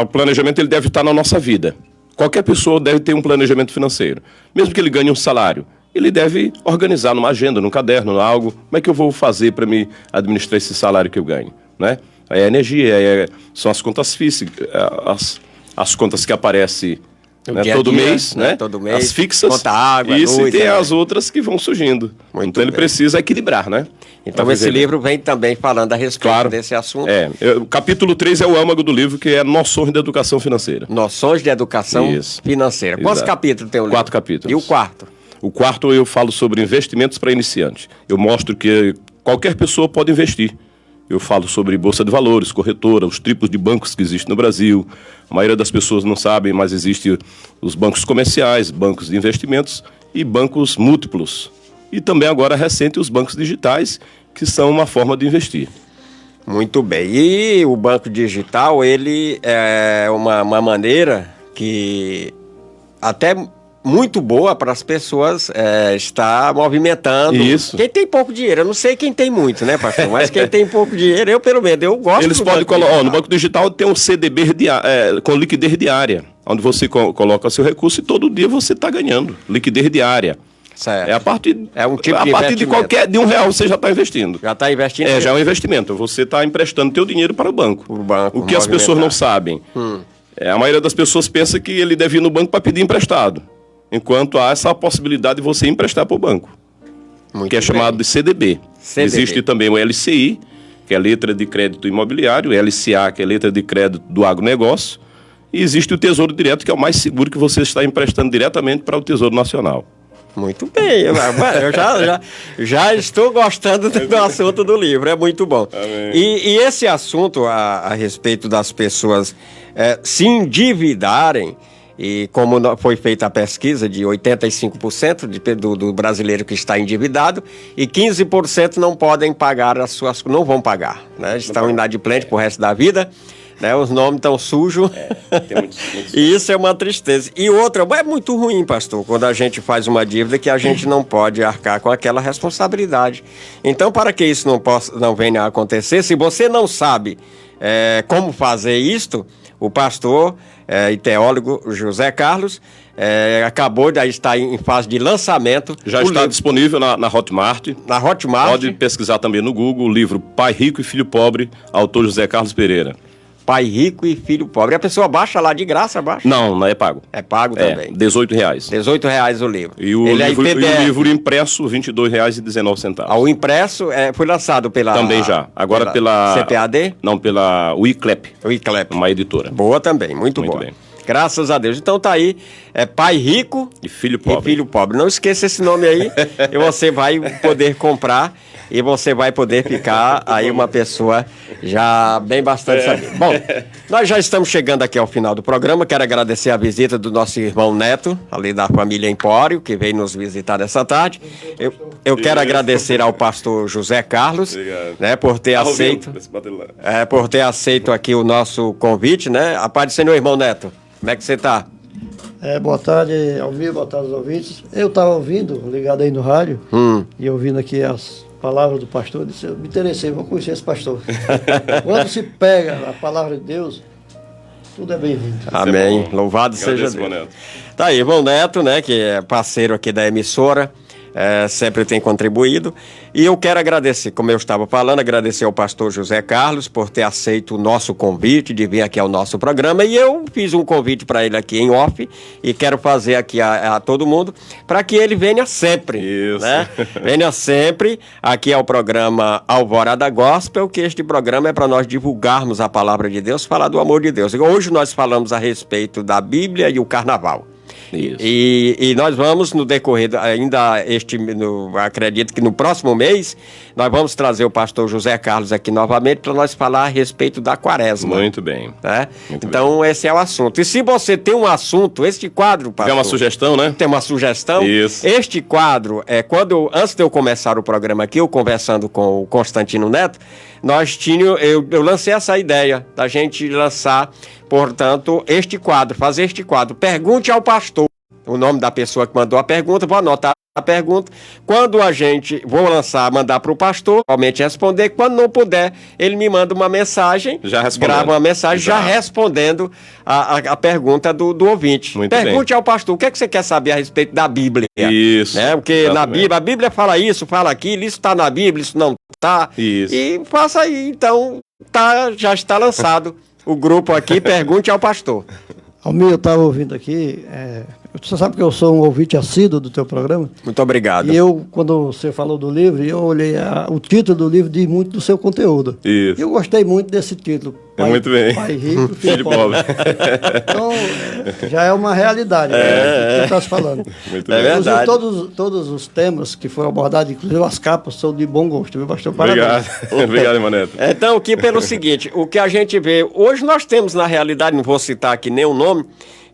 O planejamento ele deve estar na nossa vida. Qualquer pessoa deve ter um planejamento financeiro. Mesmo que ele ganhe um salário, ele deve organizar numa agenda, num caderno, algo. Como é que eu vou fazer para me administrar esse salário que eu ganho? Né? A energia, são as contas físicas, as contas que aparecem todo mês, né? Todo mês. As fixas. Conta água, isso, luz, e tem as outras que vão surgindo. Então ele precisa equilibrar, né? Então esse livro vem também falando a respeito desse assunto. O capítulo 3 é o âmago do livro, que é Noções de Educação Financeira. Noções de Educação Financeira. Quantos capítulos tem o livro? 4 capítulos. E o quarto? O quarto eu falo sobre investimentos para iniciantes. Eu mostro que qualquer pessoa pode investir. Eu falo sobre bolsa de valores, corretora, os tipos de bancos que existem no Brasil. A maioria das pessoas não sabem, mas existem os bancos comerciais, bancos de investimentos e bancos múltiplos. E também agora recente os bancos digitais, que são uma forma de investir. Muito bem. E o banco digital, ele é uma maneira que até muito boa para as pessoas estar movimentando. Isso. Quem tem pouco dinheiro, eu não sei quem tem muito, né, pastor? Mas quem tem pouco dinheiro, eu pelo menos, eu gosto. Eles podem colocar, no banco digital tem um CDB com liquidez diária, onde você coloca seu recurso e todo dia você está ganhando liquidez diária. Certo. A partir de de R$1 você já está investindo. Já está investindo? Já é um investimento. Você está emprestando teu dinheiro para o banco. O que as pessoas não sabem. A maioria das pessoas pensa que ele deve ir no banco para pedir emprestado. Enquanto há essa possibilidade de você emprestar para o banco. Que é chamado de CDB. Existe também o LCI, que é a letra de crédito imobiliário, o LCA, que é a letra de crédito do agronegócio. E existe o Tesouro Direto, que é o mais seguro, que você está emprestando diretamente para o Tesouro Nacional. Muito bem, eu já estou gostando do assunto do livro, é muito bom. E esse assunto a respeito das pessoas se endividarem, e como foi feita a pesquisa de 85% do brasileiro que está endividado, e 15% não podem pagar não vão pagar, né? Estão inadimplentes pro resto da vida. Né, os nomes estão sujos. E isso é uma tristeza. E outra, é muito ruim, pastor, quando a gente faz uma dívida que a gente não pode arcar com aquela responsabilidade. Então, para que isso não venha a acontecer, se você não sabe como fazer isto, o pastor e teólogo José Carlos acabou de estar em fase de lançamento. Já está disponível na Hotmart. Na Hotmart. Pode pesquisar também no Google o livro Pai Rico e Filho Pobre, autor José Carlos Pereira. Pai Rico e Filho Pobre. A pessoa baixa lá de graça, baixa? Não é pago. É pago também. R$18. R$18 o livro. E o livro impresso, R$22,19. O impresso foi lançado pela... Também já. Agora pela... CPAD? Não, pela Wiclap. Wiclap. Uma editora. Boa também, muito boa. Bem. Graças a Deus. Então tá aí, Pai Rico e Filho Pobre. Não esqueça esse nome aí e você vai poder comprar e você vai poder ficar aí uma pessoa já bem bastante sabida. Bom, nós já estamos chegando aqui ao final do programa. Quero agradecer a visita do nosso irmão Neto, ali da família Empório, que veio nos visitar nessa tarde. Eu quero agradecer ao pastor José Carlos, né, por ter aceito aqui o nosso convite, né? A paz do Senhor, irmão Neto. Como é que você está? Boa tarde, Almir, boa tarde aos ouvintes. Eu estava ouvindo, ligado aí no rádio, e ouvindo aqui as palavras do pastor, disse, eu me interessei, vou conhecer esse pastor. Quando se pega a palavra de Deus, tudo é bem-vindo. Amém, louvado seja Deus. Tá aí, irmão Neto, né, que é parceiro aqui da emissora, sempre tem contribuído. E eu quero agradecer, como eu estava falando, agradecer ao pastor José Carlos por ter aceito o nosso convite de vir aqui ao nosso programa. E eu fiz um convite para ele aqui em off e quero fazer aqui a todo mundo para que ele venha sempre. Isso. Né? Venha sempre aqui ao programa Alvorada Gospel, que este programa é para nós divulgarmos a palavra de Deus, falar do amor de Deus. Hoje nós falamos a respeito da Bíblia e o Carnaval. E nós vamos, no decorrer, acredito que no próximo mês, nós vamos trazer o pastor José Carlos aqui novamente para nós falar a respeito da Quaresma. Muito bem. Né? Então, esse é o assunto. E se você tem um assunto, este quadro, pastor... Tem uma sugestão, né? Tem uma sugestão? Isso. Este quadro, antes de eu começar o programa aqui, eu conversando com o Constantino Neto, eu lancei essa ideia da gente lançar, portanto, fazer este quadro. Pergunte ao pastor o nome da pessoa que mandou a pergunta, vou anotar a pergunta. Quando vou mandar para o pastor, realmente responder. Quando não puder, ele me manda uma mensagem, grava uma mensagem, já respondendo a pergunta do ouvinte. Pergunte ao pastor, o que é que você quer saber a respeito da Bíblia? Isso. Né? Porque a Bíblia fala isso, fala aquilo, isso está na Bíblia, isso não está. Isso. E faça aí, então, já está lançado o grupo aqui, pergunte ao pastor. Almir, eu estava ouvindo aqui, você sabe que eu sou um ouvinte assíduo do teu programa? Muito obrigado. E quando você falou do livro, eu olhei, o título do livro diz muito do seu conteúdo. Isso. E eu gostei muito desse título. Muito bem. Pai Rico, Filho Pobre. Então, já é uma realidade que está se falando. Muito bem. Verdade. Todos os temas que foram abordados, inclusive as capas, são de bom gosto, viu, pastor? Parabéns. Obrigado, irmão Neto. Então, aqui pelo seguinte, o que a gente vê, hoje nós temos, na realidade, não vou citar aqui nenhum nome,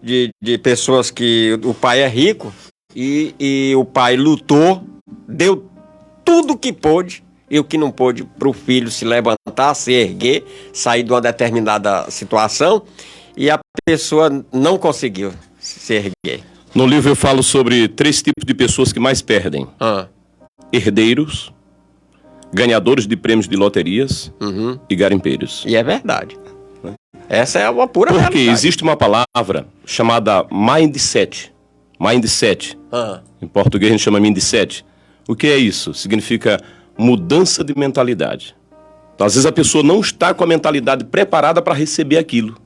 de pessoas que o pai é rico e o pai lutou, deu tudo que pôde e o que não pôde para o filho se levantar, se erguer, sair de uma determinada situação e a pessoa não conseguiu se erguer. No livro eu falo sobre 3 tipos de pessoas que mais perdem. Herdeiros, ganhadores de prêmios de loterias e garimpeiros. E é verdade. Essa é uma pura realidade. Porque existe uma palavra chamada mindset. Mindset. Em português a gente chama mindset. O que é isso? Significa mudança de mentalidade. Então, às vezes a pessoa não está com a mentalidade preparada para receber aquilo.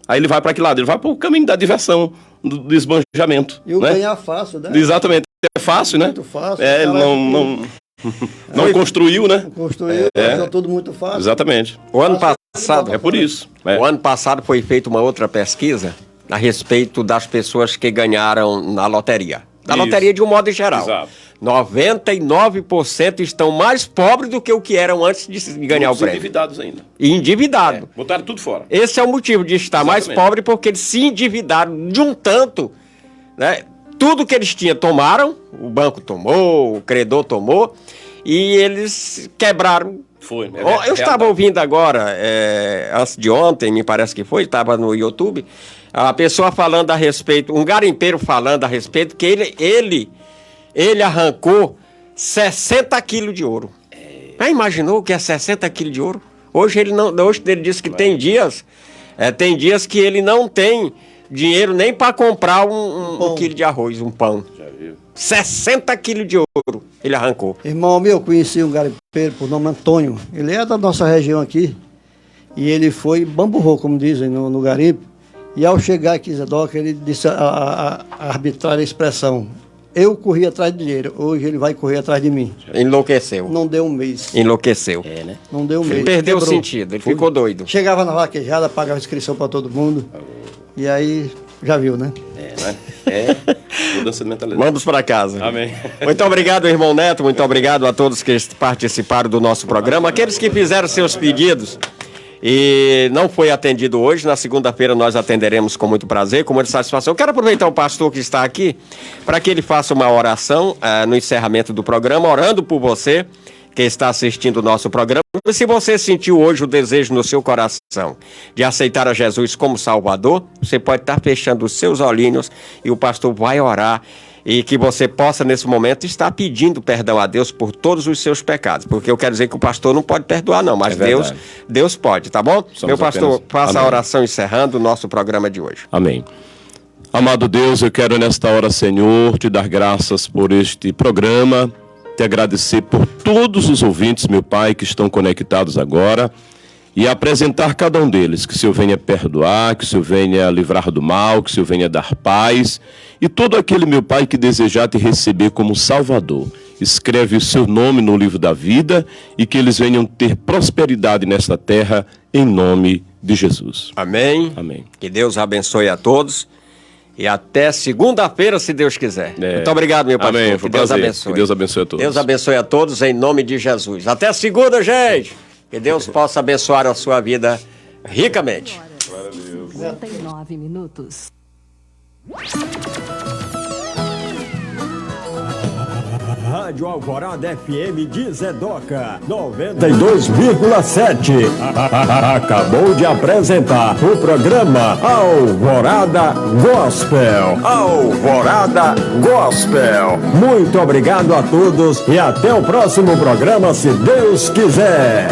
Aí ele vai para que lado? Ele vai para o caminho da diversão, do esbanjamento. E o ganhar fácil, né? Exatamente. É fácil, né? Muito fácil. Ele não construiu, né? Construiu, é tudo muito fácil. Exatamente. O ano passado... É por isso. O ano passado foi feita uma outra pesquisa a respeito das pessoas que ganharam na loteria. Na loteria de um modo geral. Exato. 99% estão mais pobres do que o que eram antes de ganhar o prêmio. Endividados ainda. E endividados. Botaram tudo fora. Esse é o motivo de estar mais pobre, porque eles se endividaram de um tanto, né? Tudo que eles tinham tomaram, o banco tomou, o credor tomou, e eles quebraram. Foi. Eu estava ouvindo agora, antes de ontem, me parece que foi, estava no YouTube, a pessoa falando a respeito, um garimpeiro falando a respeito, que ele arrancou 60 quilos de ouro. Já imaginou o que é 60 quilos de ouro? Hoje ele disse que tem dias Tem dias que ele não tem dinheiro nem para comprar um quilo de arroz, um pão. Já viu? 60 quilos de ouro ele arrancou. Irmão meu, eu conheci um garimpeiro por nome Antônio. Ele é da nossa região aqui. E ele foi bamburrou, como dizem, no garimpo. E ao chegar aqui, Zedoca, ele disse a arbitrária expressão: eu corri atrás de dinheiro, hoje ele vai correr atrás de mim. Enlouqueceu. Não deu um mês. Enlouqueceu. Né? Não deu um mês. Ele perdeu o sentido, ele ficou doido. Chegava na vaquejada, pagava inscrição para todo mundo. E aí, já viu, né? Né? Mudança de mentalidade. Vamos para casa. Amém. Muito obrigado, irmão Neto. Muito obrigado a todos que participaram do nosso programa. Aqueles que fizeram seus pedidos e não foi atendido hoje, na segunda-feira nós atenderemos com muito prazer, com muita satisfação. Eu quero aproveitar o pastor que está aqui para que ele faça uma oração no encerramento do programa, orando por você que está assistindo o nosso programa. Se você sentiu hoje o desejo no seu coração de aceitar a Jesus como Salvador, você pode estar fechando os seus olhinhos e o pastor vai orar, e que você possa nesse momento estar pedindo perdão a Deus por todos os seus pecados, porque eu quero dizer que o pastor não pode perdoar não, mas Deus pode, tá bom? Meu pastor, faça a oração encerrando o nosso programa de hoje. Amém. Amado Deus, eu quero nesta hora, Senhor, te dar graças por este programa, te agradecer por todos os ouvintes, meu Pai, que estão conectados agora, e apresentar cada um deles, que o Senhor venha perdoar, que o Senhor venha livrar do mal, que o Senhor venha dar paz, e todo aquele, meu Pai, que desejar te receber como Salvador, escreve o seu nome no livro da vida, e que eles venham ter prosperidade nesta terra, em nome de Jesus. Amém. Amém. Que Deus abençoe a todos. E até segunda-feira, se Deus quiser. Muito obrigado, meu pastor. Amém. Que Deus abençoe. Que Deus abençoe a todos. Deus abençoe a todos em nome de Jesus. Até segunda, gente. Que Deus possa abençoar a sua vida ricamente. 59 minutos. Rádio Alvorada FM de Zedoca 92,7. Acabou de apresentar o programa Alvorada Gospel. Alvorada Gospel. Muito obrigado a todos e até o próximo programa, se Deus quiser.